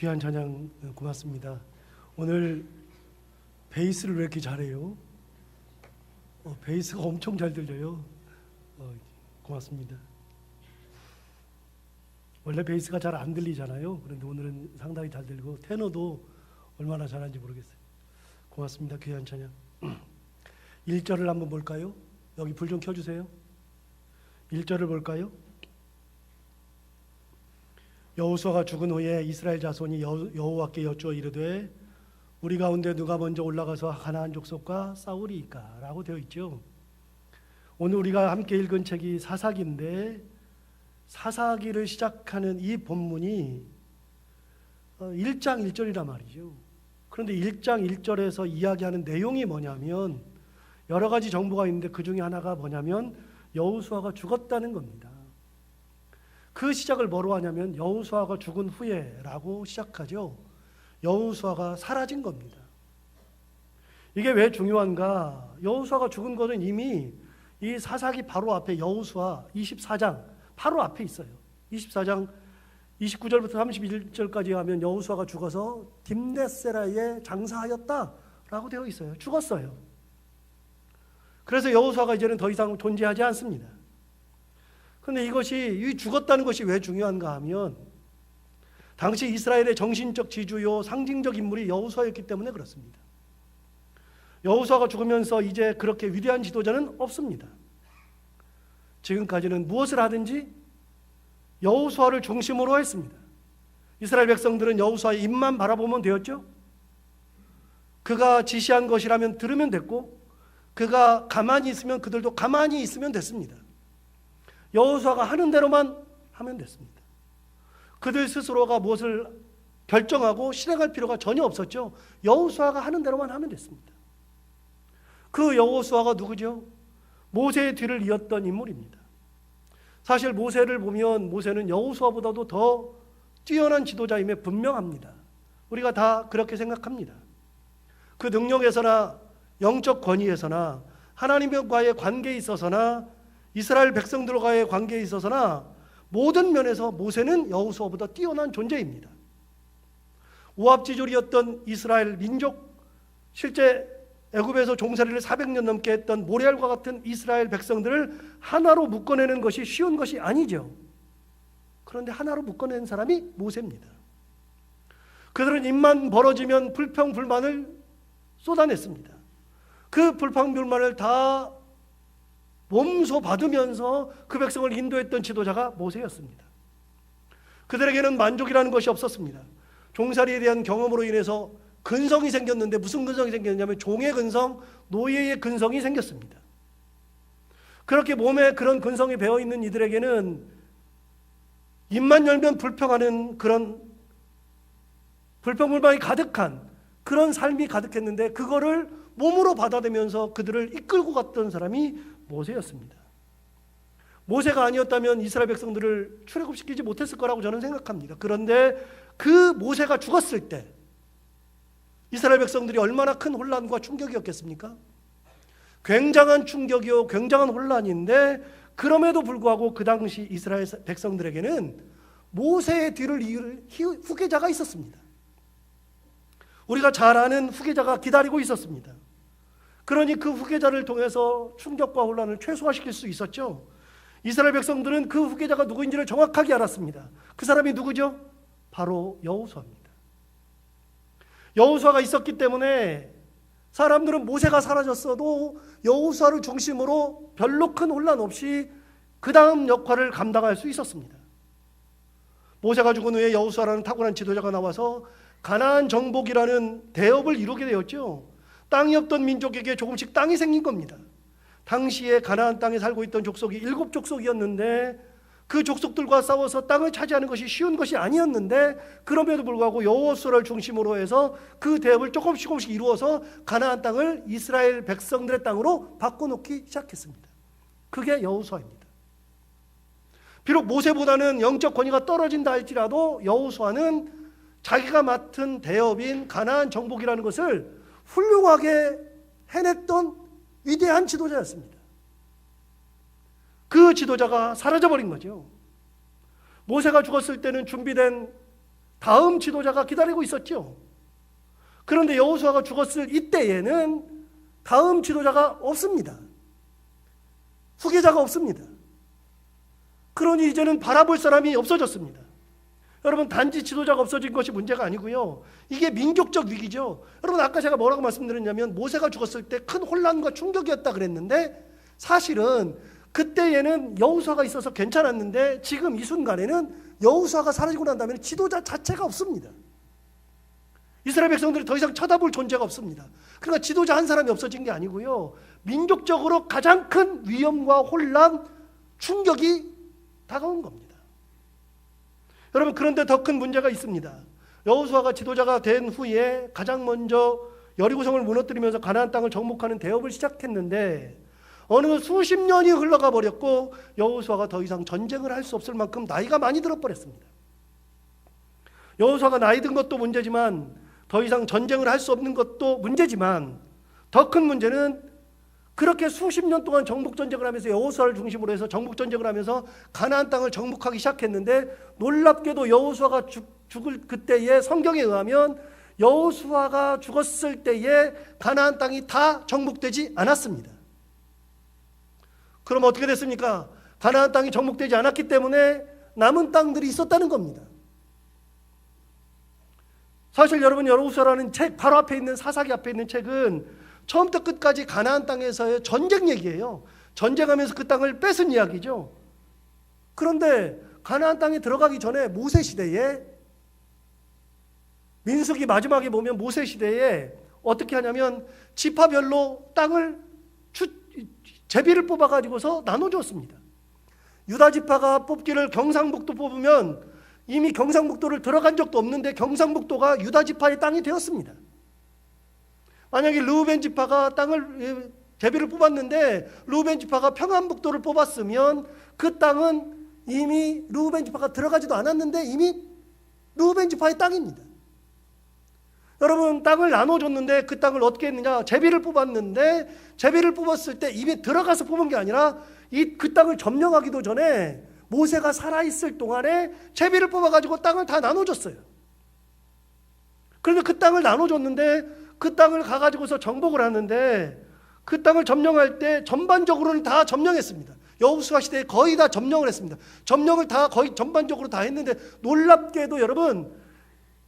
귀한 찬양 고맙습니다. 오늘 베이스를 왜 이렇게 잘해요? 베이스가 엄청 잘 들려요. 고맙습니다. 원래 베이스가 잘 안 들리잖아요. 그런데 오늘은 상당히 잘 들리고 테너도 얼마나 잘하는지 모르겠어요. 고맙습니다. 귀한 찬양. 1절을 한번 볼까요? 여기 불 좀 켜주세요. 1절을 볼까요? 여호수아가 죽은 후에 이스라엘 자손이 여호와께 여쭈어 이르되 우리 가운데 누가 먼저 올라가서 가나안 족속과 싸우리이까? 라고 되어 있죠. 오늘 우리가 함께 읽은 책이 사사기인데 사사기를 시작하는 이 본문이 1장 1절이란 말이죠. 그런데 1장 1절에서 이야기하는 내용이 뭐냐면 여러 가지 정보가 있는데 그 중에 하나가 뭐냐면 여호수아가 죽었다는 겁니다. 그 시작을 뭐로 하냐면 여호수아가 죽은 후에라고 시작하죠. 여호수아가 사라진 겁니다. 이게 왜 중요한가? 여호수아가 죽은 것은 이미 이 사사기 바로 앞에 여호수아 24장 바로 앞에 있어요. 24장 29절부터 31절까지 하면 여호수아가 죽어서 딥네세라에 장사하였다라고 되어 있어요. 죽었어요. 그래서 여호수아가 이제는 더 이상 존재하지 않습니다. 그런데 이 죽었다는 것이 왜 중요한가 하면 당시 이스라엘의 정신적 지주요 상징적 인물이 여호수아였기 때문에 그렇습니다. 여호수아가 죽으면서 이제 그렇게 위대한 지도자는 없습니다. 지금까지는 무엇을 하든지 여호수아를 중심으로 했습니다. 이스라엘 백성들은 여호수아의 입만 바라보면 되었죠. 그가 지시한 것이라면 들으면 됐고 그가 가만히 있으면 그들도 가만히 있으면 됐습니다. 여호수아가 하는 대로만 하면 됐습니다. 그들 스스로가 무엇을 결정하고 실행할 필요가 전혀 없었죠. 여호수아가 하는 대로만 하면 됐습니다. 그 여호수아가 누구죠? 모세의 뒤를 이었던 인물입니다. 사실 모세를 보면 모세는 여호수아보다도 더 뛰어난 지도자임에 분명합니다. 우리가 다 그렇게 생각합니다. 그 능력에서나 영적 권위에서나 하나님과의 관계에 있어서나 이스라엘 백성들과의 관계에 있어서나 모든 면에서 모세는 여호수아보다 뛰어난 존재입니다. 우압지졸이었던 이스라엘 민족, 실제 애굽에서 종살이를 400년 넘게 했던 모리알과 같은 이스라엘 백성들을 하나로 묶어내는 것이 쉬운 것이 아니죠. 그런데 하나로 묶어낸 사람이 모세입니다. 그들은 입만 벌어지면 불평불만을 쏟아냈습니다. 그 불평불만을 다 몸소 받으면서 그 백성을 인도했던 지도자가 모세였습니다. 그들에게는 만족이라는 것이 없었습니다. 종살이에 대한 경험으로 인해서 근성이 생겼는데 무슨 근성이 생겼냐면 종의 근성, 노예의 근성이 생겼습니다. 그렇게 몸에 그런 근성이 배어있는 이들에게는 입만 열면 불평하는 그런 불평불만이 가득한 그런 삶이 가득했는데 그거를 몸으로 받아들면서 그들을 이끌고 갔던 사람이 모세였습니다. 모세가 아니었다면 이스라엘 백성들을 출애굽시키지 못했을 거라고 저는 생각합니다. 그런데 그 모세가 죽었을 때 이스라엘 백성들이 얼마나 큰 혼란과 충격이었겠습니까? 굉장한 충격이요 굉장한 혼란인데 그럼에도 불구하고 그 당시 이스라엘 백성들에게는 모세의 뒤를 이을 후계자가 있었습니다. 우리가 잘 아는 후계자가 기다리고 있었습니다. 그러니 그 후계자를 통해서 충격과 혼란을 최소화시킬 수 있었죠. 이스라엘 백성들은 그 후계자가 누구인지를 정확하게 알았습니다. 그 사람이 누구죠? 바로 여호수아입니다. 여호수아가 있었기 때문에 사람들은 모세가 사라졌어도 여호수아를 중심으로 별로 큰 혼란 없이 그 다음 역할을 감당할 수 있었습니다. 모세가 죽은 후에 여호수아라는 탁월한 지도자가 나와서 가나안 정복이라는 대업을 이루게 되었죠. 땅이 없던 민족에게 조금씩 땅이 생긴 겁니다. 당시에 가나안 땅에 살고 있던 족속이 7족속이었는데 그 족속들과 싸워서 땅을 차지하는 것이 쉬운 것이 아니었는데 그럼에도 불구하고 여호수아를 중심으로 해서 그 대업을 조금씩 이루어서 가나안 땅을 이스라엘 백성들의 땅으로 바꿔놓기 시작했습니다. 그게 여호수아입니다. 비록 모세보다는 영적 권위가 떨어진다 할지라도 여호수아는 자기가 맡은 대업인 가나안 정복이라는 것을 훌륭하게 해냈던 위대한 지도자였습니다. 그 지도자가 사라져버린 거죠. 모세가 죽었을 때는 준비된 다음 지도자가 기다리고 있었죠. 그런데 여호수아가 죽었을 이때에는 다음 지도자가 없습니다. 후계자가 없습니다. 그러니 이제는 바라볼 사람이 없어졌습니다. 여러분, 단지 지도자가 없어진 것이 문제가 아니고요, 이게 민족적 위기죠. 여러분, 아까 제가 뭐라고 말씀드렸냐면 모세가 죽었을 때 큰 혼란과 충격이었다 그랬는데, 사실은 그때에는 여호수아가 있어서 괜찮았는데 지금 이 순간에는 여호수아가 사라지고 난 다음에 지도자 자체가 없습니다. 이스라엘 백성들이 더 이상 쳐다볼 존재가 없습니다. 그러니까 지도자 한 사람이 없어진 게 아니고요, 민족적으로 가장 큰 위험과 혼란, 충격이 다가온 겁니다. 여러분, 그런데 더 큰 문제가 있습니다. 여호수아가 지도자가 된 후에 가장 먼저 여리고성을 무너뜨리면서 가나안 땅을 정복하는 대업을 시작했는데, 어느 수십 년이 흘러가 버렸고 여호수아가 더 이상 전쟁을 할 수 없을 만큼 나이가 많이 들어버렸습니다. 여호수아가 나이 든 것도 문제지만, 더 이상 전쟁을 할 수 없는 것도 문제지만, 더 큰 문제는 그렇게 수십 년 동안 정복전쟁을 하면서 여호수아를 중심으로 해서 정복전쟁을 하면서 가나안 땅을 정복하기 시작했는데, 놀랍게도 여호수아가 죽을 그때에 성경에 의하면 여호수아가 죽었을 때에 가나안 땅이 다 정복되지 않았습니다. 그럼 어떻게 됐습니까? 가나안 땅이 정복되지 않았기 때문에 남은 땅들이 있었다는 겁니다. 사실 여러분, 여호수아라는 책 바로 앞에 있는, 사사기 앞에 있는 책은 처음부터 끝까지 가나안 땅에서의 전쟁 얘기예요. 전쟁하면서 그 땅을 뺏은 이야기죠. 그런데 가나안 땅에 들어가기 전에 모세 시대에, 민수기 마지막에 보면 모세 시대에 어떻게 하냐면 지파별로 땅을 제비를 뽑아가지고서 나눠줬습니다. 유다 지파가 뽑기를 경상북도 뽑으면 이미 경상북도를 들어간 적도 없는데 경상북도가 유다 지파의 땅이 되었습니다. 만약에 르우벤 지파가 땅을 제비를 뽑았는데 르우벤 지파가 평안북도를 뽑았으면 그 땅은 이미 르우벤 지파가 들어가지도 않았는데 이미 르우벤 지파의 땅입니다. 여러분, 땅을 나눠줬는데 그 땅을 어떻게 했느냐? 제비를 뽑았는데 제비를 뽑았을 때 이미 들어가서 뽑은 게 아니라 그 땅을 점령하기도 전에 모세가 살아있을 동안에 제비를 뽑아가지고 땅을 다 나눠줬어요. 그런데 그 땅을 나눠줬는데 그 땅을 가가지고서 정복을 하는데, 그 땅을 점령할 때 전반적으로는 다 점령했습니다. 여호수아 시대에 거의 다 점령을 했습니다. 점령을 다 거의 전반적으로 다 했는데, 놀랍게도 여러분,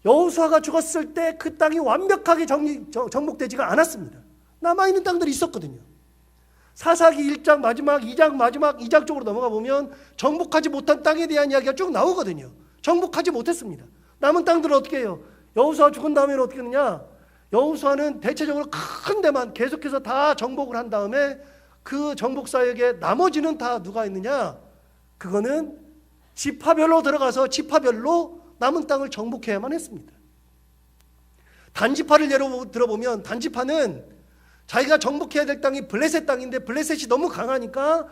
여호수아가 죽었을 때 그 땅이 완벽하게 정복되지가 않았습니다. 남아있는 땅들이 있었거든요. 사사기 1장 마지막, 2장 마지막, 2장 쪽으로 넘어가 보면 정복하지 못한 땅에 대한 이야기가 쭉 나오거든요. 정복하지 못했습니다. 남은 땅들은 어떻게 해요? 여호수아 죽은 다음에는 어떻게 했느냐? 여호수아는 대체적으로 큰 데만 계속해서 다 정복을 한 다음에 그 정복사역에 나머지는 다 누가 있느냐? 그거는 지파별로 들어가서 지파별로 남은 땅을 정복해야만 했습니다. 단지파를 예로 들어보면, 단지파는 자기가 정복해야 될 땅이 블레셋 땅인데 블레셋이 너무 강하니까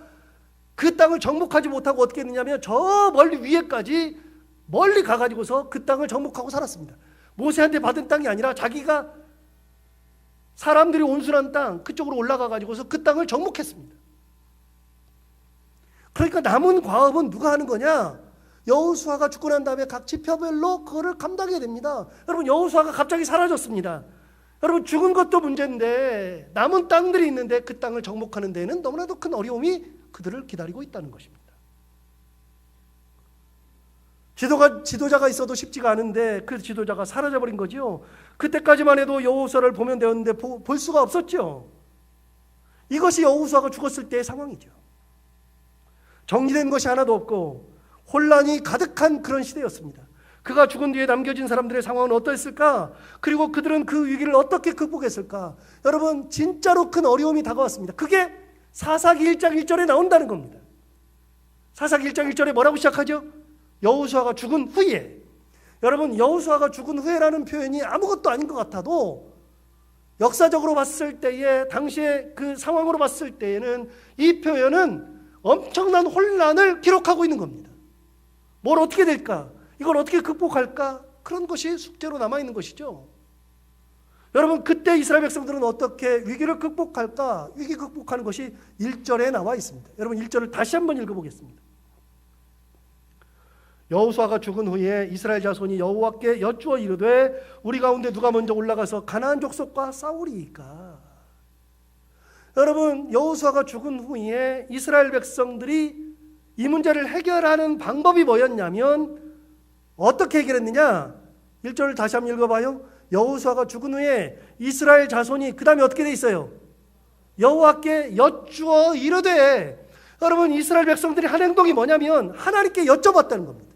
그 땅을 정복하지 못하고 어떻게 했느냐면 저 멀리 위에까지 멀리 가가지고서 그 땅을 정복하고 살았습니다. 모세한테 받은 땅이 아니라 자기가 사람들이 온순한 땅 그쪽으로 올라가가지고서 그 땅을 정복했습니다. 그러니까 남은 과업은 누가 하는 거냐? 여호수아가 죽고 난 다음에 각 지파별로 그거를 감당해야 됩니다. 여러분, 여호수아가 갑자기 사라졌습니다. 여러분, 죽은 것도 문제인데 남은 땅들이 있는데 그 땅을 정복하는 데는 너무나도 큰 어려움이 그들을 기다리고 있다는 것입니다. 지도자가 있어도 쉽지가 않은데 그 지도자가 사라져버린 거죠. 그때까지만 해도 여호수아를 보면 되었는데 볼 수가 없었죠. 이것이 여호수아가 죽었을 때의 상황이죠. 정리된 것이 하나도 없고 혼란이 가득한 그런 시대였습니다. 그가 죽은 뒤에 남겨진 사람들의 상황은 어떠했을까? 그리고 그들은 그 위기를 어떻게 극복했을까? 여러분, 진짜로 큰 어려움이 다가왔습니다. 그게 사사기 1장 1절에 나온다는 겁니다. 사사기 1장 1절에 뭐라고 시작하죠? 여호수아가 죽은 후에. 여러분, 여호수아가 죽은 후에라는 표현이 아무것도 아닌 것 같아도 역사적으로 봤을 때에, 당시의 그 상황으로 봤을 때에는 이 표현은 엄청난 혼란을 기록하고 있는 겁니다. 뭘 어떻게 될까? 이걸 어떻게 극복할까? 그런 것이 숙제로 남아있는 것이죠. 여러분, 그때 이스라엘 백성들은 어떻게 위기를 극복할까? 위기 극복하는 것이 1절에 나와 있습니다. 여러분, 1절을 다시 한번 읽어보겠습니다. 여호수아가 죽은 후에 이스라엘 자손이 여호와께 여쭈어 이르되 우리 가운데 누가 먼저 올라가서 가나안 족속과 싸우리이까. 여러분, 여호수아가 죽은 후에 이스라엘 백성들이 이 문제를 해결하는 방법이 뭐였냐면 어떻게 해결했느냐? 1절을 다시 한번 읽어봐요. 여호수아가 죽은 후에 이스라엘 자손이 그 다음에 어떻게 돼 있어요? 여호와께 여쭈어 이르되. 여러분, 이스라엘 백성들이 한 행동이 뭐냐면 하나님께 여쭤봤다는 겁니다.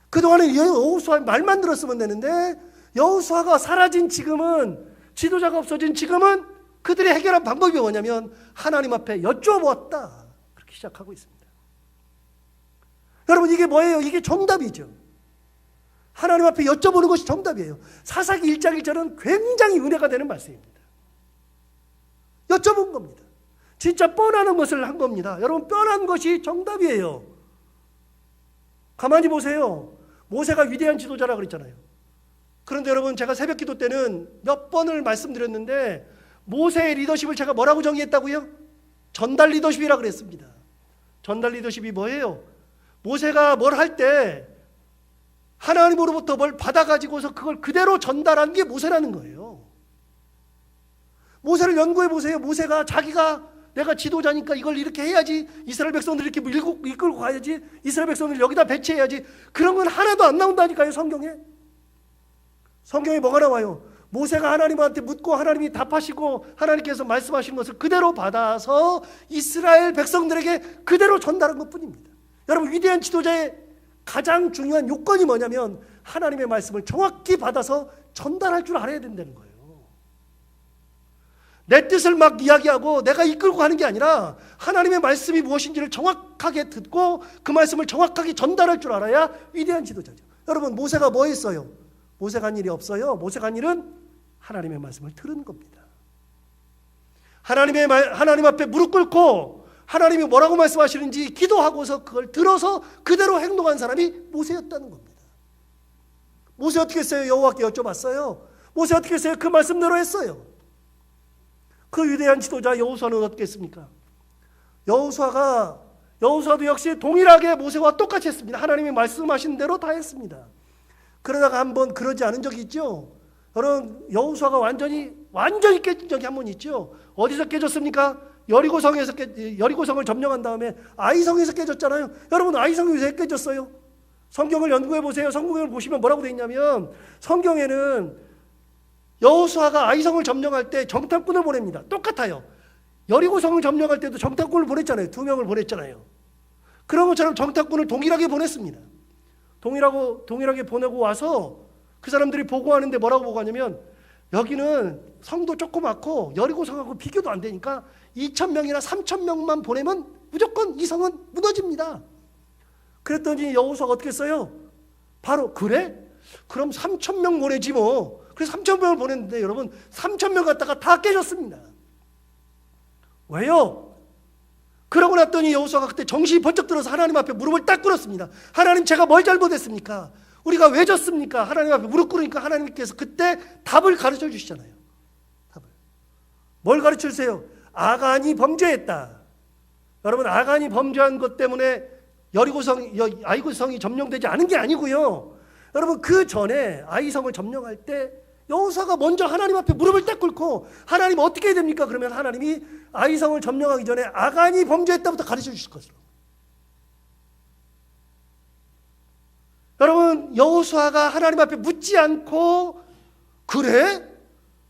그동안에 여호수아 말만 들었으면 되는데 여호수아가 사라진 지금은, 지도자가 없어진 지금은 그들이 해결한 방법이 뭐냐면 하나님 앞에 여쭤보았다. 그렇게 시작하고 있습니다. 여러분, 이게 뭐예요? 이게 정답이죠. 하나님 앞에 여쭤보는 것이 정답이에요. 사사기 1장 1절은 굉장히 은혜가 되는 말씀입니다. 여쭤본 겁니다. 진짜 뻔한 것을 한 겁니다. 여러분, 뻔한 것이 정답이에요. 가만히 보세요. 모세가 위대한 지도자라고 그랬잖아요. 그런데 여러분, 제가 새벽 기도 때는 몇 번을 말씀드렸는데 모세의 리더십을 제가 뭐라고 정의했다고요? 전달 리더십이라고 그랬습니다. 전달 리더십이 뭐예요? 모세가 뭘 할 때 하나님으로부터 뭘 받아가지고서 그걸 그대로 전달한 게 모세라는 거예요. 모세를 연구해 보세요. 모세가 자기가 내가 지도자니까 이걸 이렇게 해야지, 이스라엘 백성들 이렇게 이끌고 가야지, 이스라엘 백성들 여기다 배치해야지, 그런 건 하나도 안 나온다니까요. 성경에 뭐가 나와요? 모세가 하나님한테 묻고 하나님이 답하시고 하나님께서 말씀하신 것을 그대로 받아서 이스라엘 백성들에게 그대로 전달한 것뿐입니다. 여러분, 위대한 지도자의 가장 중요한 요건이 뭐냐면 하나님의 말씀을 정확히 받아서 전달할 줄 알아야 된다는 거예요. 내 뜻을 막 이야기하고 내가 이끌고 가는 게 아니라 하나님의 말씀이 무엇인지를 정확하게 듣고 그 말씀을 정확하게 전달할 줄 알아야 위대한 지도자죠. 여러분, 모세가 뭐 했어요? 모세가 한 일이 없어요. 모세가 한 일은 하나님의 말씀을 들은 겁니다. 하나님 앞에 무릎 꿇고 하나님이 뭐라고 말씀하시는지 기도하고서 그걸 들어서 그대로 행동한 사람이 모세였다는 겁니다. 모세 어떻게 했어요? 여호와께 여쭤봤어요. 모세 어떻게 했어요? 그 말씀대로 했어요. 그 위대한 지도자 여호수아는 어떻게 했습니까? 여호수아도 역시 동일하게 모세와 똑같이 했습니다. 하나님이 말씀하신 대로 다 했습니다. 그러다가 한번 그러지 않은 적이 있죠. 여러분, 여호수아가 완전히 깨진 적이 한 번 있죠. 어디서 깨졌습니까? 여리고성을 점령한 다음에 아이성에서 깨졌잖아요. 여러분, 아이성이 왜 깨졌어요? 성경을 연구해 보세요. 성경을 보시면 뭐라고 되어 있냐면 성경에는 여호수아가 아이성을 점령할 때 정탐꾼을 보냅니다. 똑같아요. 여리고성을 점령할 때도 정탐꾼을 보냈잖아요. 2명을 보냈잖아요. 그런 것처럼 정탐꾼을 동일하게 보냈습니다. 동일하게 보내고 와서 그 사람들이 보고하는데 뭐라고 보고하냐면 여기는 성도 조그맣고 여리고성하고 비교도 안 되니까 2,000명이나 3,000명만 보내면 무조건 이 성은 무너집니다. 그랬더니 여호수아가 어떻게 했어요? 바로 그래? 그럼 3,000명 보내지 뭐. 그래서 3,000명을 보냈는데 여러분, 3,000명 갖다가 다 깨졌습니다. 왜요? 그러고 났더니 여호수아가 그때 정신이 번쩍 들어서 하나님 앞에 무릎을 딱 꿇었습니다. 하나님, 제가 뭘 잘못했습니까? 우리가 왜 졌습니까? 하나님 앞에 무릎 꿇으니까 하나님께서 그때 답을 가르쳐 주시잖아요. 답을. 뭘 가르쳐 주세요? 아간이 범죄했다. 여러분, 아간이 범죄한 것 때문에 아이고성이 점령되지 않은 게 아니고요. 여러분, 그 전에 아이성을 점령할 때 여호수아가 먼저 하나님 앞에 무릎을 딱 꿇고 하나님 어떻게 해야 됩니까? 그러면 하나님이 아이성을 점령하기 전에 아간이 범죄했다부터 가르쳐 주실 것으로. 여러분, 여호수아가 하나님 앞에 묻지 않고 그래?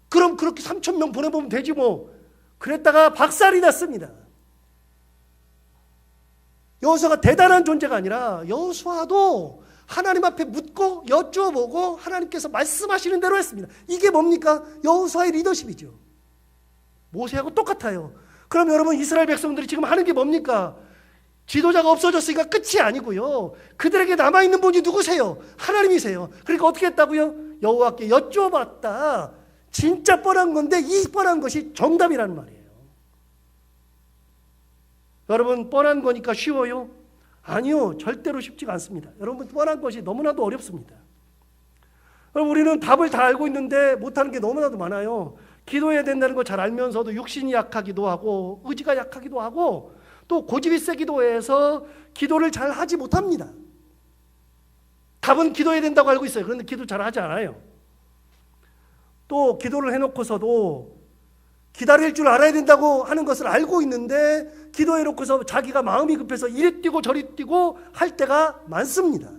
그럼 그렇게 3,000명 보내보면 되지 뭐. 그랬다가 박살이 났습니다. 여호수아가 대단한 존재가 아니라 여호수아도 하나님 앞에 묻고 여쭤보고 하나님께서 말씀하시는 대로 했습니다. 이게 뭡니까? 여호수아의 리더십이죠. 모세하고 똑같아요. 그럼 여러분, 이스라엘 백성들이 지금 하는 게 뭡니까? 지도자가 없어졌으니까 끝이 아니고요. 그들에게 남아있는 분이 누구세요? 하나님이세요. 그러니까 어떻게 했다고요? 여호와께 여쭤봤다. 진짜 뻔한 건데 이 뻔한 것이 정답이라는 말이에요. 여러분, 뻔한 거니까 쉬워요? 아니요, 절대로 쉽지가 않습니다. 여러분, 뻔한 것이 너무나도 어렵습니다. 우리는 답을 다 알고 있는데 못하는 게 너무나도 많아요. 기도해야 된다는 거 잘 알면서도 육신이 약하기도 하고 의지가 약하기도 하고 또 고집이 세 기도해서 기도를 잘 하지 못합니다. 답은 기도해야 된다고 알고 있어요. 그런데 기도 잘 하지 않아요. 또 기도를 해놓고서도 기다릴 줄 알아야 된다고 하는 것을 알고 있는데 기도해놓고서 자기가 마음이 급해서 이리 뛰고 저리 뛰고 할 때가 많습니다.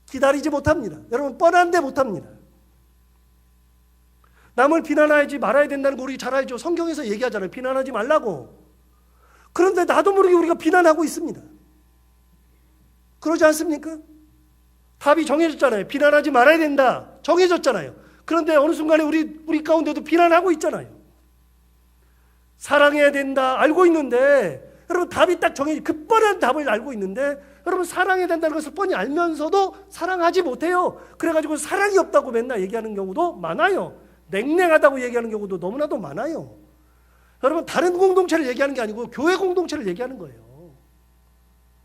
기다리지 못합니다. 여러분, 뻔한데 못합니다. 남을 비난하지 말아야 된다는 거 우리 잘 알죠. 성경에서 얘기하잖아요. 비난하지 말라고. 그런데 나도 모르게 우리가 비난하고 있습니다. 그러지 않습니까? 답이 정해졌잖아요. 비난하지 말아야 된다. 정해졌잖아요. 그런데 어느 순간에 우리 가운데도 비난하고 있잖아요. 사랑해야 된다. 알고 있는데 여러분, 답이 딱 정해져. 그 뻔한 답을 알고 있는데 여러분, 사랑해야 된다는 것을 뻔히 알면서도 사랑하지 못해요. 그래가지고 사랑이 없다고 맨날 얘기하는 경우도 많아요. 냉랭하다고 얘기하는 경우도 너무나도 많아요. 여러분, 다른 공동체를 얘기하는 게 아니고 교회 공동체를 얘기하는 거예요.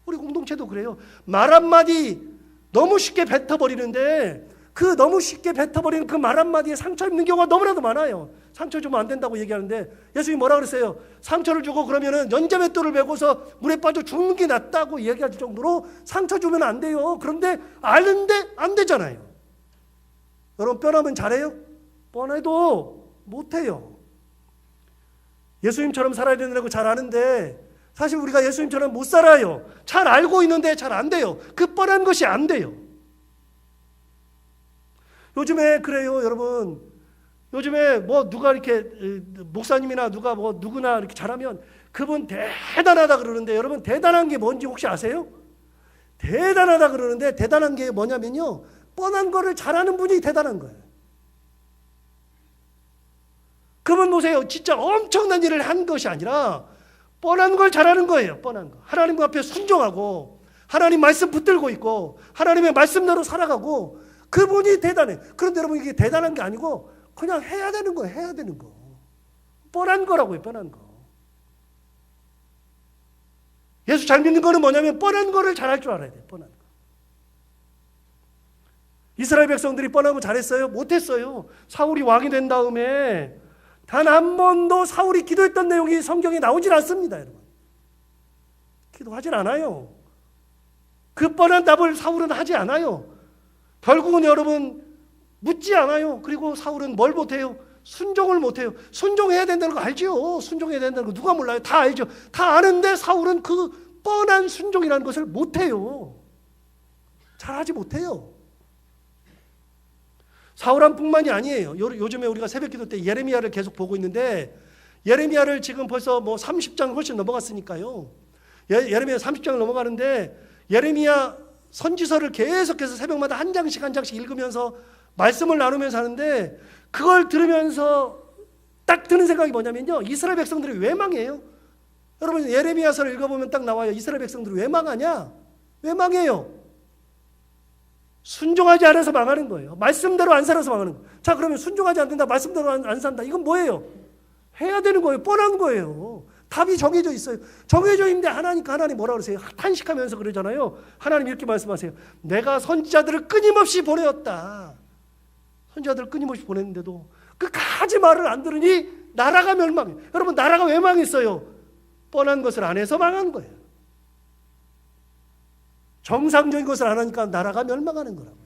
우리 공동체도 그래요. 말 한마디 너무 쉽게 뱉어버리는데 그 너무 쉽게 뱉어버리는 그 말 한마디에 상처 입는 경우가 너무나도 많아요. 상처 주면 안 된다고 얘기하는데 예수님이 뭐라 그랬어요? 상처를 주고 그러면은 연자맷돌을 메고서 물에 빠져 죽는 게 낫다고 얘기할 정도로 상처 주면 안 돼요. 그런데 아는데 안 되잖아요. 여러분, 뻔하면 잘해요? 뻔해도 못해요. 예수님처럼 살아야 된다고 잘 아는데 사실 우리가 예수님처럼 못 살아요. 잘 알고 있는데 잘 안 돼요. 그 뻔한 것이 안 돼요. 요즘에 그래요, 여러분. 요즘에 뭐 누가 이렇게 목사님이나 누구나 이렇게 잘하면 그분 대단하다 그러는데 여러분, 대단한 게 뭔지 혹시 아세요? 대단하다 그러는데 대단한 게 뭐냐면요, 뻔한 거를 잘하는 분이 대단한 거예요. 그분 보세요. 진짜 엄청난 일을 한 것이 아니라 뻔한 걸 잘하는 거예요. 뻔한 거. 하나님 앞에 순종하고 하나님 말씀 붙들고 있고 하나님의 말씀대로 살아가고 그분이 대단해. 그런데 여러분, 이게 대단한 게 아니고 그냥 해야 되는 거예요. 해야 되는 거. 뻔한 거라고요. 뻔한 거. 예수 잘 믿는 거는 뭐냐면 뻔한 거를 잘할 줄 알아야 돼요. 뻔한 거. 이스라엘 백성들이 뻔한 거 잘했어요? 못했어요. 사울이 왕이 된 다음에 단 한 번도 사울이 기도했던 내용이 성경에 나오질 않습니다. 여러분, 기도하질 않아요. 그 뻔한 답을 사울은 하지 않아요. 결국은 여러분, 묻지 않아요. 그리고 사울은 뭘 못해요? 순종을 못해요. 순종해야 된다는 거 알죠? 순종해야 된다는 거 누가 몰라요? 다 알죠? 다 아는데 사울은 그 뻔한 순종이라는 것을 못해요. 잘하지 못해요. 사울함뿐만이 아니에요. 요즘에 우리가 새벽기도 때 예레미야를 계속 보고 있는데 예레미야를 지금 벌써 뭐 30장 훨씬 넘어갔으니까요. 예레미야 30장 넘어가는데 예레미야 선지서를 계속해서 새벽마다 한 장씩 읽으면서 말씀을 나누면서 하는데 그걸 들으면서 딱 드는 생각이 뭐냐면요, 이스라엘 백성들이 왜 망해요? 여러분, 예레미야서를 읽어보면 딱 나와요. 이스라엘 백성들이 왜 망하냐? 왜 망해요? 순종하지 않아서 망하는 거예요. 말씀대로 안 살아서 망하는 거예요. 자, 그러면 순종하지 않는다, 말씀대로 안 산다, 이건 뭐예요? 해야 되는 거예요. 뻔한 거예요. 답이 정해져 있어요. 정해져 있는데 하나님 뭐라 그러세요? 탄식하면서 그러잖아요. 하나님 이렇게 말씀하세요. 내가 선지자들을 끊임없이 보내었다. 선지자들을 끊임없이 보냈는데도 끝까지 말을 안 들으니 나라가 멸망해. 여러분, 나라가 왜 망했어요? 뻔한 것을 안 해서 망한 거예요. 정상적인 것을 안 하니까 나라가 멸망하는 거라고요.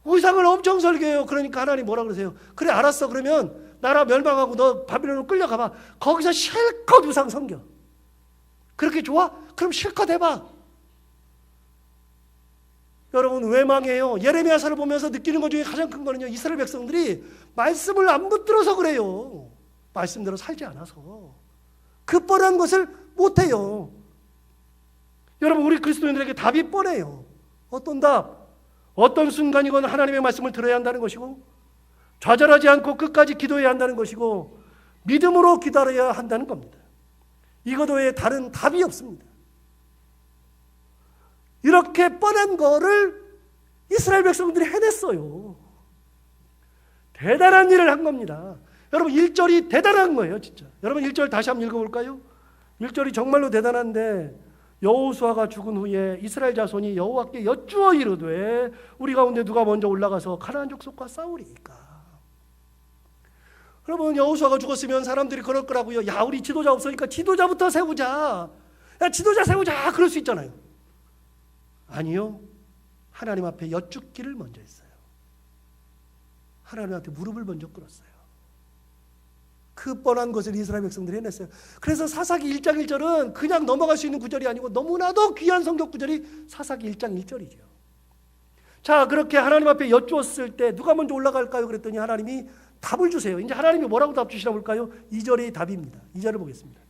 우상을 엄청 설계해요. 그러니까 하나님 뭐라 그러세요? 그래, 알았어. 그러면 나라 멸망하고 너 바빌론으로 끌려가봐. 거기서 실컷 우상 섬겨. 그렇게 좋아? 그럼 실컷 해봐. 여러분, 왜 망해요? 예레미야서를 보면서 느끼는 것 중에 가장 큰 거는요, 이스라엘 백성들이 말씀을 안 붙들어서 그래요. 말씀대로 살지 않아서. 그 뻔한 것을 못해요. 여러분, 우리 그리스도인들에게 답이 뻔해요. 어떤 답? 어떤 순간이건 하나님의 말씀을 들어야 한다는 것이고, 좌절하지 않고 끝까지 기도해야 한다는 것이고, 믿음으로 기다려야 한다는 겁니다. 이것 외에 다른 답이 없습니다. 이렇게 뻔한 거를 이스라엘 백성들이 해냈어요. 대단한 일을 한 겁니다. 여러분, 1절이 대단한 거예요, 진짜. 여러분, 1절 다시 한번 읽어볼까요? 1절이 정말로 대단한데, 여호수아가 죽은 후에 이스라엘 자손이 여호와께 여쭈어 이르되 우리 가운데 누가 먼저 올라가서 가나안 족속과 싸우리이까. 여러분, 여호수아가 죽었으면 사람들이 그럴 거라고요. 야, 우리 지도자 없으니까 지도자부터 세우자. 야, 지도자 세우자. 그럴 수 있잖아요. 아니요. 하나님 앞에 여쭙기를 먼저 했어요. 하나님한테 무릎을 먼저 꿇었어요. 그 뻔한 것을 이스라엘 백성들이 해냈어요. 그래서 사사기 1장 1절은 그냥 넘어갈 수 있는 구절이 아니고 너무나도 귀한 성경 구절이 사사기 1장 1절이죠. 자, 그렇게 하나님 앞에 여쭈었을 때 누가 먼저 올라갈까요? 그랬더니 하나님이 답을 주세요. 이제 하나님이 뭐라고 답 주시나 볼까요? 2절의 답입니다. 2절을 보겠습니다.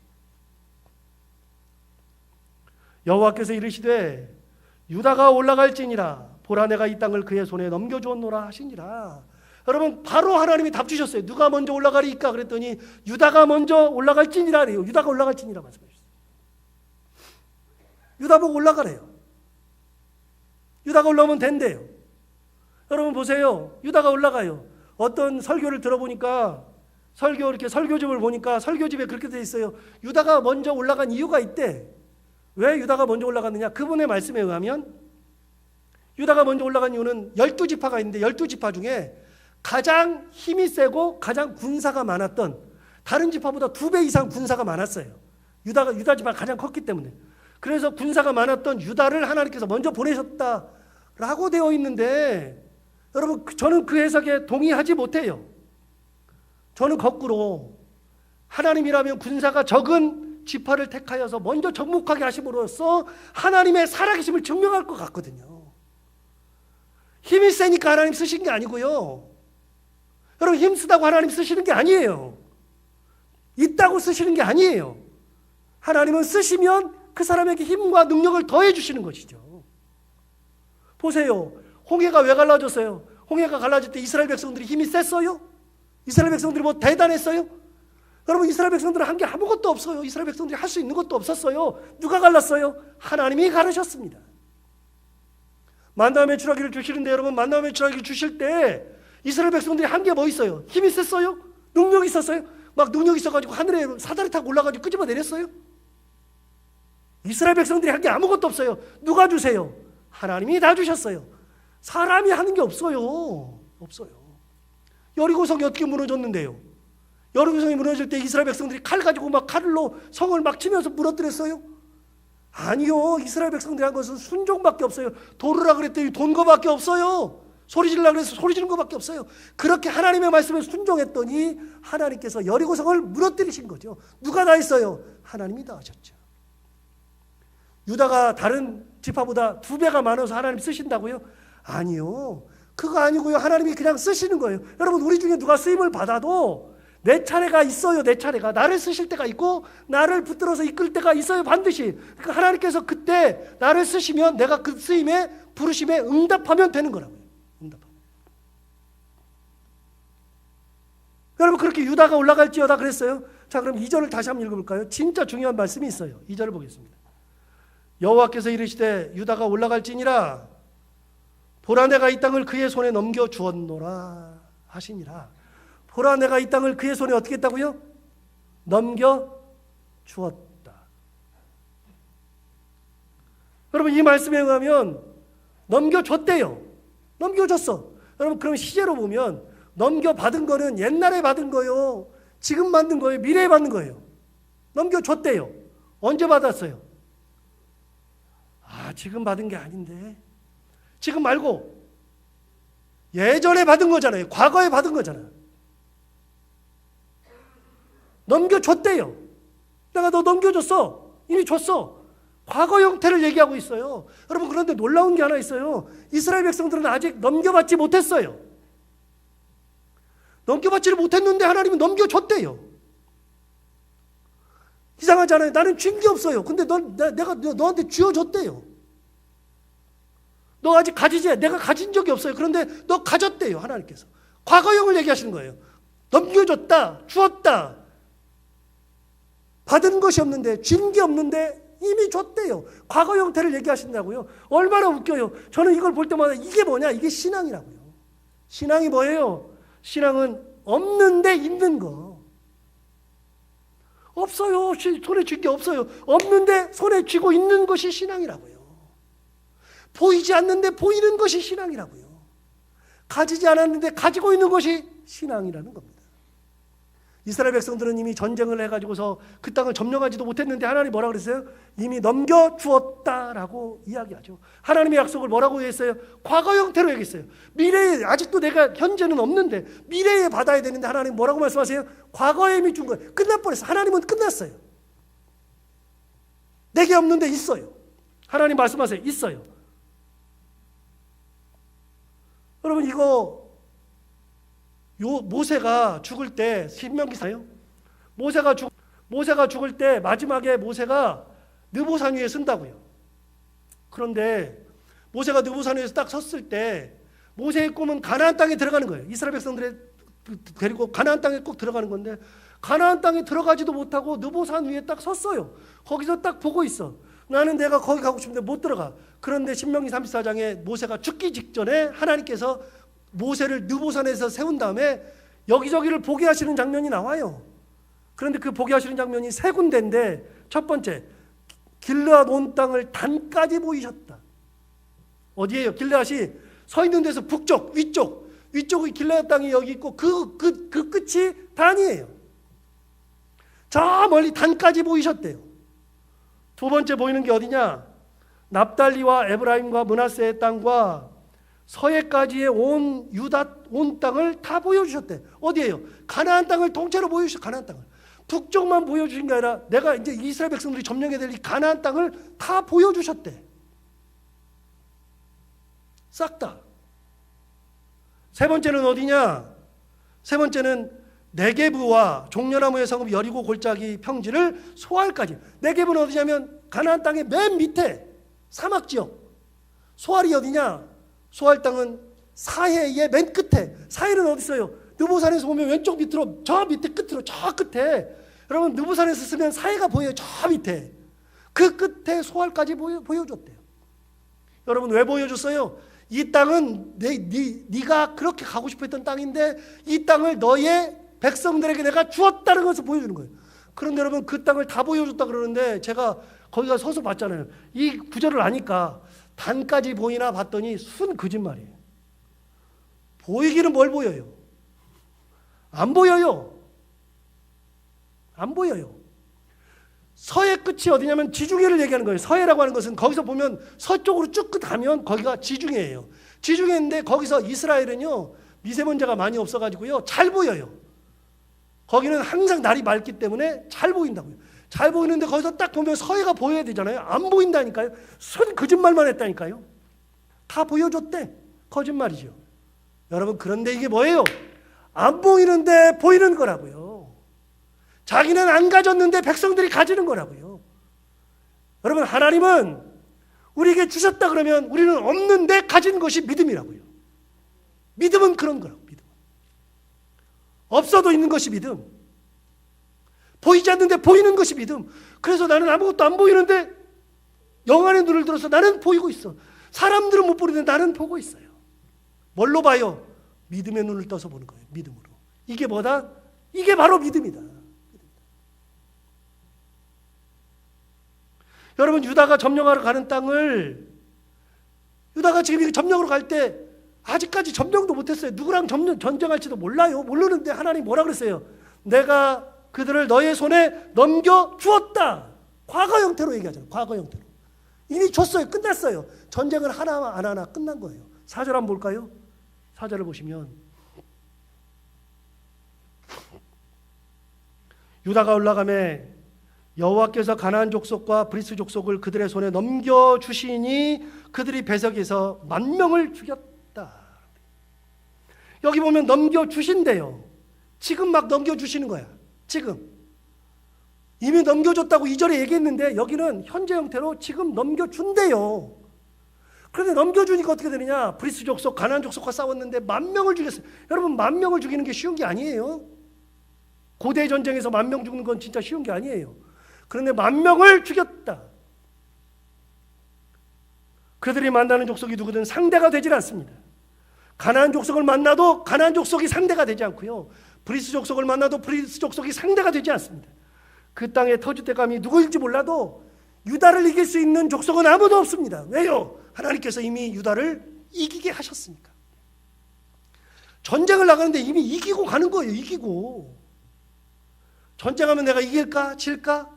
여호와께서 이르시되 유다가 올라갈지니라 보라 내가 이 땅을 그의 손에 넘겨주었노라 하시니라. 여러분, 바로 하나님이 답 주셨어요. 누가 먼저 올라가리까? 그랬더니 유다가 먼저 올라갈지니라 그래요. 유다가 올라갈지니라 말씀하셨어요. 유다 보고 올라가래요. 유다가 올라오면 된대요. 여러분 보세요. 유다가 올라가요. 어떤 설교를 들어보니까 이렇게 설교집을 보니까 설교집에 그렇게 돼 있어요. 유다가 먼저 올라간 이유가 있대. 왜 유다가 먼저 올라갔느냐? 그분의 말씀에 의하면 유다가 먼저 올라간 이유는 12지파가 있는데 12지파 중에 가장 힘이 세고 가장 군사가 많았던, 다른 지파보다 2배 이상 군사가 많았어요. 유다 지파가 가장 컸기 때문에. 그래서 군사가 많았던 유다를 하나님께서 먼저 보내셨다라고 되어 있는데, 여러분, 저는 그 해석에 동의하지 못해요. 저는 거꾸로 하나님이라면 군사가 적은 지파를 택하여서 먼저 정복하게 하심으로써 하나님의 살아계심을 증명할 것 같거든요. 힘이 세니까 하나님 쓰신 게 아니고요. 여러분, 힘 쓰다고 하나님 쓰시는 게 아니에요. 있다고 쓰시는 게 아니에요. 하나님은 쓰시면 그 사람에게 힘과 능력을 더해 주시는 것이죠. 보세요. 홍해가 왜 갈라졌어요? 홍해가 갈라질 때 이스라엘 백성들이 힘이 셌어요? 이스라엘 백성들이 뭐 대단했어요? 여러분, 이스라엘 백성들은 한 게 아무것도 없어요. 이스라엘 백성들이 할 수 있는 것도 없었어요. 누가 갈랐어요? 하나님이 가르셨습니다. 만나의 메추라기를 주시는데, 여러분, 만나의 메추라기를 주실 때 이스라엘 백성들이 한 게 뭐 있어요? 힘이 셌어요? 능력이 있었어요? 막 능력이 있어가지고 하늘에 사다리 타고 올라가지고 끄집어 내렸어요? 이스라엘 백성들이 한 게 아무것도 없어요. 누가 주세요? 하나님이 다 주셨어요. 사람이 하는 게 없어요. 없어요. 여리고성이 어떻게 무너졌는데요? 여리고성이 무너질 때 이스라엘 백성들이 칼 가지고 막 칼로 성을 막 치면서 무너뜨렸어요? 아니요. 이스라엘 백성들이 한 것은 순종밖에 없어요. 도르라 그랬더니 돈 거밖에 없어요. 소리 지르라 그래서 소리 지르는 것밖에 없어요. 그렇게 하나님의 말씀에 순종했더니 하나님께서 여리고성을 무너뜨리신 거죠. 누가 다 했어요? 하나님이 다 하셨죠. 유다가 다른 지파보다 2배가 많아서 하나님 쓰신다고요? 아니요. 그거 아니고요. 하나님이 그냥 쓰시는 거예요. 여러분, 우리 중에 누가 쓰임을 받아도 내 차례가 있어요. 내 차례가. 나를 쓰실 때가 있고 나를 붙들어서 이끌 때가 있어요. 반드시. 그러니까 하나님께서 그때 나를 쓰시면 내가 그 쓰임에, 부르심에 응답하면 되는 거라고요. 응답하면. 여러분, 그렇게 유다가 올라갈지어다 그랬어요. 자, 그럼 2절을 다시 한번 읽어볼까요? 진짜 중요한 말씀이 있어요. 2절을 보겠습니다. 여호와께서 이르시되 유다가 올라갈지니라 보라 내가 이 땅을 그의 손에 넘겨 주었노라 하시니라. 보라 내가 이 땅을 그의 손에 어떻게 했다고요? 넘겨 주었다. 여러분, 이 말씀에 의하면 넘겨줬대요. 넘겨줬어. 여러분, 그럼 시제로 보면 넘겨받은 거는 옛날에 받은 거예요? 지금 받는 거예요? 미래에 받는 거예요? 넘겨줬대요. 언제 받았어요? 지금 받은 게 아닌데. 지금 말고 예전에 받은 거잖아요. 과거에 받은 거잖아요. 넘겨줬대요. 내가 너 넘겨줬어. 이미 줬어. 과거 형태를 얘기하고 있어요. 여러분, 그런데 놀라운 게 하나 있어요. 이스라엘 백성들은 아직 넘겨받지 못했어요. 넘겨받지를 못했는데 하나님은 넘겨줬대요. 이상하잖아요. 나는 쥔 게 없어요. 근데 내가 너한테 쥐어줬대요. 너 아직 가지지? 내가 가진 적이 없어요. 그런데 너 가졌대요. 하나님께서. 과거형을 얘기하시는 거예요. 넘겨줬다. 주었다. 받은 것이 없는데, 쥔 게 없는데 이미 줬대요. 과거 형태를 얘기하신다고요. 얼마나 웃겨요. 저는 이걸 볼 때마다 이게 뭐냐? 이게 신앙이라고요. 신앙이 뭐예요? 신앙은 없는데 있는 거. 없어요. 손에 쥔 게 없어요. 없는데 손에 쥐고 있는 것이 신앙이라고요. 보이지 않는데 보이는 것이 신앙이라고요. 가지지 않았는데 가지고 있는 것이 신앙이라는 겁니다. 이스라엘 백성들은 이미 전쟁을 해가지고서 그 땅을 점령하지도 못했는데 하나님 뭐라고 그랬어요? 이미 넘겨주었다라고 이야기하죠. 하나님의 약속을 뭐라고 했어요? 과거 형태로 얘기했어요. 미래에, 아직도 내가 현재는 없는데 미래에 받아야 되는데 하나님 뭐라고 말씀하세요? 과거에 이미 준 거예요. 끝나버렸어. 하나님은 끝났어요. 내게 없는데 있어요. 하나님 말씀하세요. 있어요. 여러분 이거 모세가 죽을 때 신명기사요. 모세가 죽을 때 마지막에 모세가 느보산 위에 쓴다고요. 그런데 모세가 느보산 위에서 딱 섰을 때 모세의 꿈은 가나안 땅에 들어가는 거예요. 이스라엘 백성들의 데리고 가나안 땅에 꼭 들어가는 건데 가나안 땅에 들어가지도 못하고 느보산 위에 딱 섰어요. 거기서 딱 보고 있어. 나는 내가 거기 가고 싶은데 못 들어가. 그런데 신명기 34장에 모세가 죽기 직전에 하나님께서 모세를 느보산에서 세운 다음에 여기저기를 보게 하시는 장면이 나와요. 그런데 그 보게 하시는 장면이 세 군데인데 첫 번째, 길르앗 온 땅을 단까지 보이셨다. 어디예요? 길르앗이 서 있는 데서 북쪽, 위쪽의 길르앗 땅이 여기 있고 그 끝이 단이에요. 저 멀리 단까지 보이셨대요. 두 번째 보이는 게 어디냐? 납달리와 에브라임과 므낫세의 땅과 서해까지의 온 유다 온 땅을 다 보여주셨대. 어디예요? 가나안 땅을 통째로 보여주셨어요. 가나안 땅을. 북쪽만 보여주신 게 아니라 내가 이제 이스라엘 백성들이 점령해야 될 이 가나안 땅을 다 보여주셨대. 싹 다. 세 번째는 어디냐? 세 번째는 네게브와 종려나무의 성읍 여리고 골짜기 평지를 소알까지. 네게브는 어디냐면 가나안 땅의 맨 밑에 사막지역. 소알이 어디냐? 소알 땅은 사해의 맨 끝에. 사해는 어디 있어요? 느보산에서 보면 왼쪽 밑으로 저 밑에 끝으로 저 끝에. 여러분 느보산에서 쓰면 사해가 보여요. 저 밑에. 그 끝에 소알까지 보여줬대요. 여러분 왜 보여줬어요? 이 땅은 네가 그렇게 가고 싶어 했던 땅인데 이 땅을 너의 백성들에게 내가 주었다는 것을 보여주는 거예요. 그런데 여러분 그 땅을 다 보여줬다 그러는데 제가 거기가 서서 봤잖아요. 이 구절을 아니까 단까지 보이나 봤더니 순 거짓말이에요. 보이기는 뭘 보여요? 안 보여요. 안 보여요. 서해 끝이 어디냐면 지중해를 얘기하는 거예요. 서해라고 하는 것은 거기서 보면 서쪽으로 쭉 가면 거기가 지중해예요. 지중해인데 거기서 이스라엘은요 미세먼지가 많이 없어가지고요 잘 보여요. 거기는 항상 날이 맑기 때문에 잘 보인다고요. 잘 보이는데 거기서 딱 보면 서해가 보여야 되잖아요. 안 보인다니까요. 순 거짓말만 했다니까요. 다 보여줬대. 거짓말이죠. 여러분 그런데 이게 뭐예요? 안 보이는데 보이는 거라고요. 자기는 안 가졌는데 백성들이 가지는 거라고요. 여러분 하나님은 우리에게 주셨다 그러면 우리는 없는데 가진 것이 믿음이라고요. 믿음은 그런 거라고. 믿음. 없어도 있는 것이 믿음. 보이지 않는데 보이는 것이 믿음. 그래서 나는 아무것도 안 보이는데 영안의 눈을 들어서 나는 보이고 있어. 사람들은 못 보는데 나는 보고 있어요. 뭘로 봐요? 믿음의 눈을 떠서 보는 거예요. 믿음으로. 이게 뭐다? 이게 바로 믿음이다. 여러분 유다가 점령하러 가는 땅을 유다가 지금 점령으로 갈 때 아직까지 점령도 못했어요. 누구랑 전쟁할지도 몰라요. 모르는데 하나님 뭐라 그랬어요? 내가 그들을 너의 손에 넘겨주었다. 과거 형태로 얘기하잖아요. 과거 형태로. 이미 줬어요. 끝났어요. 전쟁을 하나 안 하나 끝난 거예요. 4절 한번 볼까요? 4절을 보시면 유다가 올라가매 여호와께서 가나안 족속과 브리스 족속을 그들의 손에 넘겨주시니 그들이 배석에서 10,000명을 죽였다. 여기 보면 넘겨주신대요. 지금 막 넘겨주시는 거야. 지금. 이미 넘겨줬다고 2절에 얘기했는데 여기는 현재 형태로 지금 넘겨준대요. 그런데 넘겨주니까 어떻게 되느냐? 브리스 족속, 가나안 족속과 싸웠는데 10,000명을 죽였어요. 여러분 10,000명을 죽이는 게 쉬운 게 아니에요. 고대 전쟁에서 10,000명 죽는 건 진짜 쉬운 게 아니에요. 그런데 10,000명을 죽였다. 그들이 만나는 족속이 누구든 상대가 되질 않습니다. 가나안 족속을 만나도 가나안 족속이 상대가 되지 않고요. 브리스 족속을 만나도 브리스 족속이 상대가 되지 않습니다. 그 땅의 터줏대감이 누구일지 몰라도 유다를 이길 수 있는 족속은 아무도 없습니다. 왜요? 하나님께서 이미 유다를 이기게 하셨으니까. 전쟁을 나가는데 이미 이기고 가는 거예요. 이기고. 전쟁하면 내가 이길까? 질까?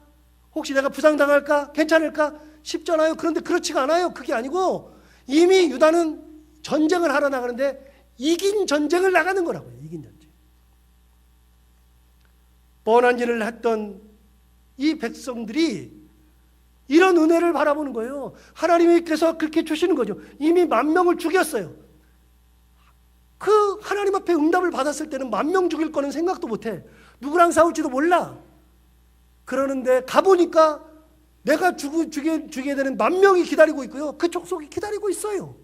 혹시 내가 부상당할까? 괜찮을까? 쉽잖아요. 그런데 그렇지가 않아요. 그게 아니고 이미 유다는 전쟁을 하러 나가는데 이긴 전쟁을 나가는 거라고요. 이긴 전쟁. 뻔한 일을 했던 이 백성들이 이런 은혜를 바라보는 거예요. 하나님께서 그렇게 주시는 거죠. 이미 10,000명을 죽였어요. 그 하나님 앞에 응답을 받았을 때는 10,000명 죽일 거는 생각도 못해. 누구랑 싸울지도 몰라. 그러는데 가보니까 내가 죽게 되는 10,000명이 기다리고 있고요. 그 족속이 기다리고 있어요.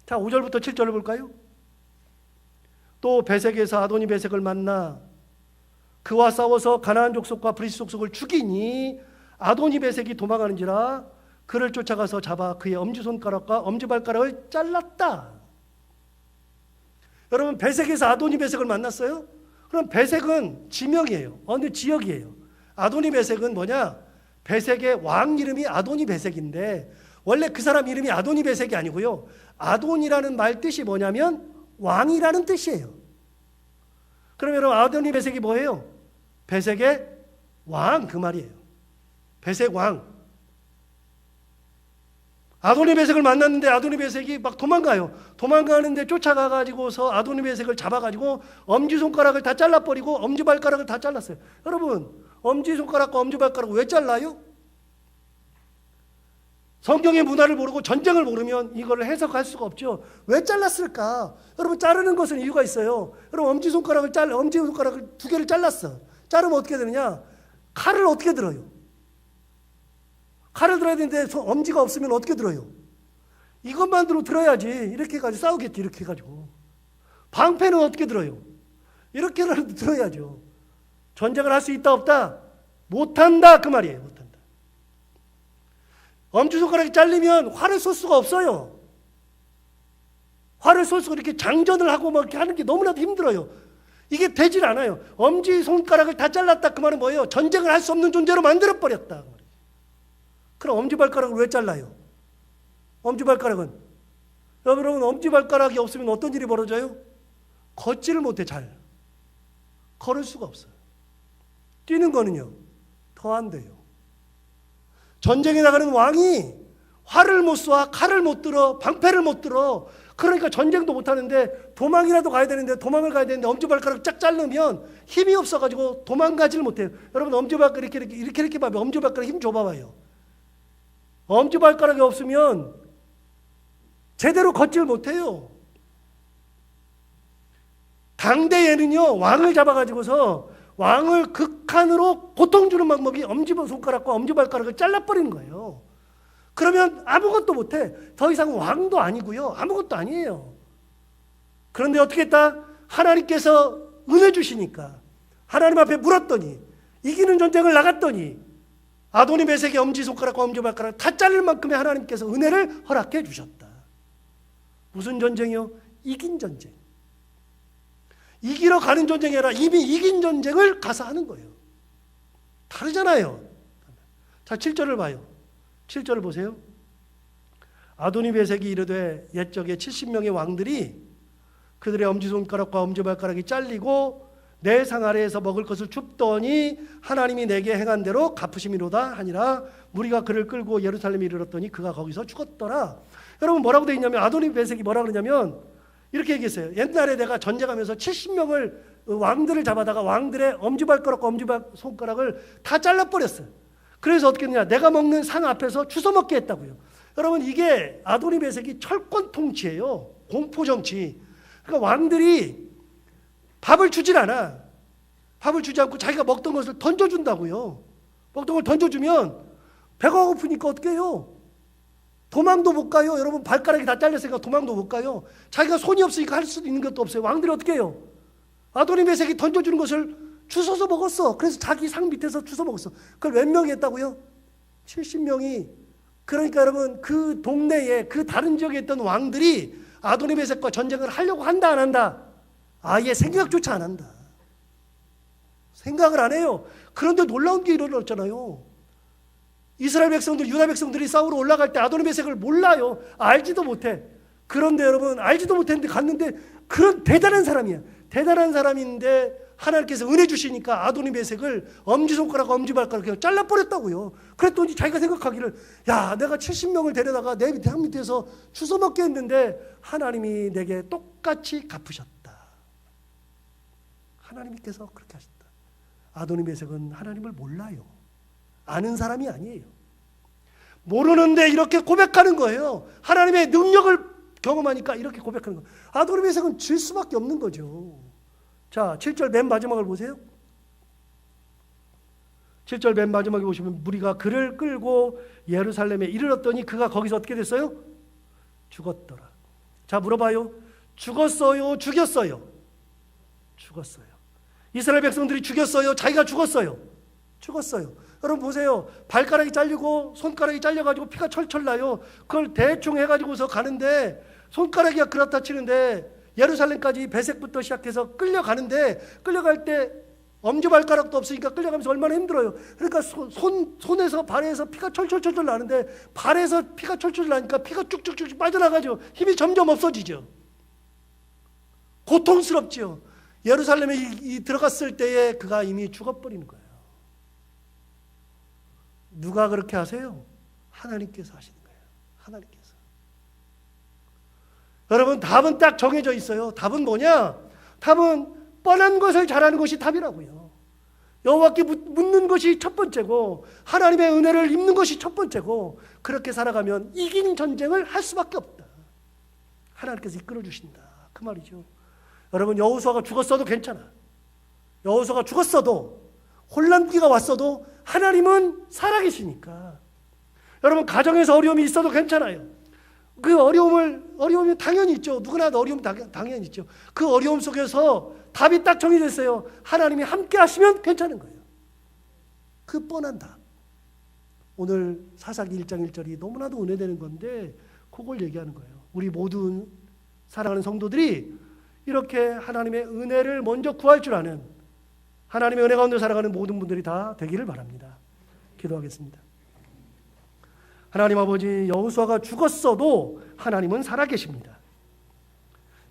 자, 5절부터 7절을 볼까요? 또 베색에서 아도니 베색을 만나 그와 싸워서 가나안 족속과 브리스 족속을 죽이니 아도니 베색이 도망하는지라 그를 쫓아가서 잡아 그의 엄지손가락과 엄지발가락을 잘랐다. 여러분, 베색에서 아도니 베색을 만났어요? 그럼 베색은 지명이에요. 어느 지역이에요. 아도니 베색은 뭐냐? 베색의 왕 이름이 아도니 베색인데 원래 그 사람 이름이 아도니 베색이 아니고요. 아돈이라는 말 뜻이 뭐냐면 왕이라는 뜻이에요. 그러면 여러분, 아도니 베색이 뭐예요? 베색의 왕, 그 말이에요. 베색 왕. 아도니 베색을 만났는데 아도니 베색이 막 도망가요. 도망가는데 쫓아가가지고서 아도니 베색을 잡아가지고 엄지손가락을 다 잘라버리고 엄지발가락을 다 잘랐어요. 여러분, 엄지손가락과 엄지발가락을 왜 잘라요? 성경의 문화를 모르고 전쟁을 모르면 이걸 해석할 수가 없죠. 왜 잘랐을까? 여러분, 자르는 것은 이유가 있어요. 여러분, 엄지손가락을 2개를 잘랐어. 자르면 어떻게 되느냐? 칼을 어떻게 들어요? 칼을 들어야 되는데 엄지가 없으면 어떻게 들어요? 이것만으로 들어야지. 이렇게 해가지고 싸우겠지. 이렇게 해가지고. 방패는 어떻게 들어요? 이렇게라도 들어야죠. 전쟁을 할 수 있다 없다? 못한다, 그 말이에요. 못한다. 엄지손가락이 잘리면 활을 쏠 수가 없어요. 활을 쏠 수가 이렇게 장전을 하고 막 이렇게 하는 게 너무나도 힘들어요. 이게 되질 않아요. 엄지손가락을 다 잘랐다, 그 말은 뭐예요? 전쟁을 할 수 없는 존재로 만들어버렸다. 그럼 엄지발가락을 왜 잘라요? 엄지발가락은, 여러분, 엄지발가락이 없으면 어떤 일이 벌어져요? 걷지를 못해. 잘 걸을 수가 없어요. 뛰는 거는요 더 안 돼요. 전쟁에 나가는 왕이 활을 못 쏴, 칼을 못 들어, 방패를 못 들어. 그러니까 전쟁도 못 하는데 도망이라도 가야 되는데, 도망을 가야 되는데 엄지발가락 쫙 자르면 힘이 없어가지고 도망가지를 못해요. 여러분, 엄지발가락 이렇게 봐봐요. 엄지발가락 힘 줘봐봐요. 엄지발가락이 없으면 제대로 걷지를 못해요. 당대에는요, 왕을 잡아가지고서 왕을 극한으로 고통 주는 방법이 엄지손가락과 엄지발가락을 잘라버리는 거예요. 그러면 아무것도 못해. 더 이상 왕도 아니고요, 아무것도 아니에요. 그런데 어떻게 했다? 하나님께서 은혜 주시니까 하나님 앞에 물었더니, 이기는 전쟁을 나갔더니 아도니 베색의 엄지손가락과 엄지발가락 다 자를 만큼의 하나님께서 은혜를 허락해 주셨다. 무슨 전쟁이요? 이긴 전쟁. 이기러 가는 전쟁이 아니라 이미 이긴 전쟁을 가서 하는 거예요. 다르잖아요. 자, 7절을 봐요. 7절을 보세요. 아도니 베색이 이르되 옛적에 70명의 왕들이 그들의 엄지손가락과 엄지발가락이 잘리고 내 상 아래에서 먹을 것을 줍더니 하나님이 내게 행한 대로 갚으심이로다 하니라. 무리가 그를 끌고 예루살렘에 이르렀더니 그가 거기서 죽었더라. 여러분, 뭐라고 되어 있냐면, 아도니 베색이 뭐라고 그러냐면 이렇게 얘기했어요. 옛날에 내가 전쟁하면서 70명을 왕들을 잡아다가 왕들의 엄지발가락과 엄지손가락을 다 잘라버렸어요. 그래서 어떻게 했느냐? 내가 먹는 상 앞에서 주워 먹게 했다고요. 여러분, 이게 아도니 베색이 철권 통치예요. 공포 정치. 그러니까 왕들이 밥을 주질 않아. 밥을 주지 않고 자기가 먹던 것을 던져준다고요. 먹던 걸 던져주면 배가 고프니까 어떻게 해요? 도망도 못 가요. 여러분, 발가락이 다 잘렸으니까 도망도 못 가요. 자기가 손이 없으니까 할 수 있는 것도 없어요. 왕들이 어떻게 해요? 아도니 베색이 던져주는 것을 주워서 먹었어. 그래서 자기 상 밑에서 주워 먹었어. 그걸 몇 명이 했다고요? 70명이. 그러니까 여러분, 그 동네에, 그 다른 지역에 있던 왕들이 아도니 베색과 전쟁을 하려고 한다, 안 한다? 아예 생각조차 안 한다. 생각을 안 해요. 그런데 놀라운 게 일어났잖아요. 이스라엘 백성들, 유다 백성들이 싸우러 올라갈 때 아도니 베색을 몰라요. 알지도 못해. 그런데 여러분, 알지도 못했는데 갔는데 그런 대단한 사람이야. 대단한 사람인데 하나님께서 은혜 주시니까 아도니메섹을 엄지손가락 엄지발가락 그냥 잘라버렸다고요. 그랬더니 자기가 생각하기를 야 내가 70명을 데려다가 내 밑에서 주워먹게 했는데 하나님이 내게 똑같이 갚으셨다. 하나님께서 그렇게 하셨다. 아도니메섹은 하나님을 몰라요. 아는 사람이 아니에요. 모르는데 이렇게 고백하는 거예요. 하나님의 능력을 경험하니까 이렇게 고백하는 거예요. 아도니메섹은 질 수밖에 없는 거죠. 자, 7절 맨 마지막을 보세요. 7절 맨 마지막에 보시면 무리가 그를 끌고 예루살렘에 이르렀더니 그가 거기서 어떻게 됐어요? 죽었더라. 자, 물어봐요. 죽었어요? 죽였어요? 죽었어요. 이스라엘 백성들이 죽였어요? 자기가 죽었어요? 죽었어요. 여러분 보세요. 발가락이 잘리고 손가락이 잘려가지고 피가 철철 나요. 그걸 대충 해가지고서 가는데 손가락이 그렇다 치는데 예루살렘까지 배색부터 시작해서 끌려가는데 끌려갈 때 엄지발가락도 없으니까 끌려가면서 얼마나 힘들어요. 그러니까 손에서 발에서 피가 철철철철 나는데 발에서 피가 철철 나니까 피가 쭉쭉쭉 빠져나가죠. 힘이 점점 없어지죠. 고통스럽죠. 예루살렘에 들어갔을 때에 그가 이미 죽어버리는 거예요. 누가 그렇게 하세요? 하나님께서 하시는 거예요. 하나님께서. 여러분 답은 딱 정해져 있어요. 답은 뭐냐? 답은 뻔한 것을 잘하는 것이 답이라고요. 여호와께 묻는 것이 첫 번째고 하나님의 은혜를 입는 것이 첫 번째고 그렇게 살아가면 이긴 전쟁을 할 수밖에 없다. 하나님께서 이끌어 주신다. 그 말이죠. 여러분 여호수아가 죽었어도 괜찮아. 여호수아가 죽었어도 혼란기가 왔어도 하나님은 살아계시니까. 여러분 가정에서 어려움이 있어도 괜찮아요. 그 어려움이 당연히 있죠. 누구나 어려움이 당연히 있죠. 그 어려움 속에서 답이 딱 정해졌어요. 하나님이 함께 하시면 괜찮은 거예요. 그 뻔한 답. 오늘 사사기 1장 1절이 너무나도 은혜되는 건데 그걸 얘기하는 거예요. 우리 모든 사랑하는 성도들이 이렇게 하나님의 은혜를 먼저 구할 줄 아는 하나님의 은혜 가운데 살아가는 모든 분들이 다 되기를 바랍니다. 기도하겠습니다. 하나님 아버지, 여호수아가 죽었어도 하나님은 살아계십니다.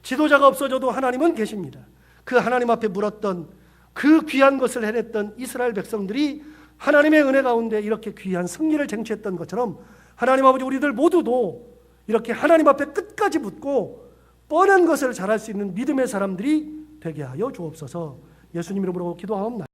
지도자가 없어져도 하나님은 계십니다. 그 하나님 앞에 물었던 그 귀한 것을 해냈던 이스라엘 백성들이 하나님의 은혜 가운데 이렇게 귀한 승리를 쟁취했던 것처럼 하나님 아버지 우리들 모두도 이렇게 하나님 앞에 끝까지 붙고 뻔한 것을 잘할 수 있는 믿음의 사람들이 되게 하여 주옵소서. 예수님 이름으로 기도하옵나이다.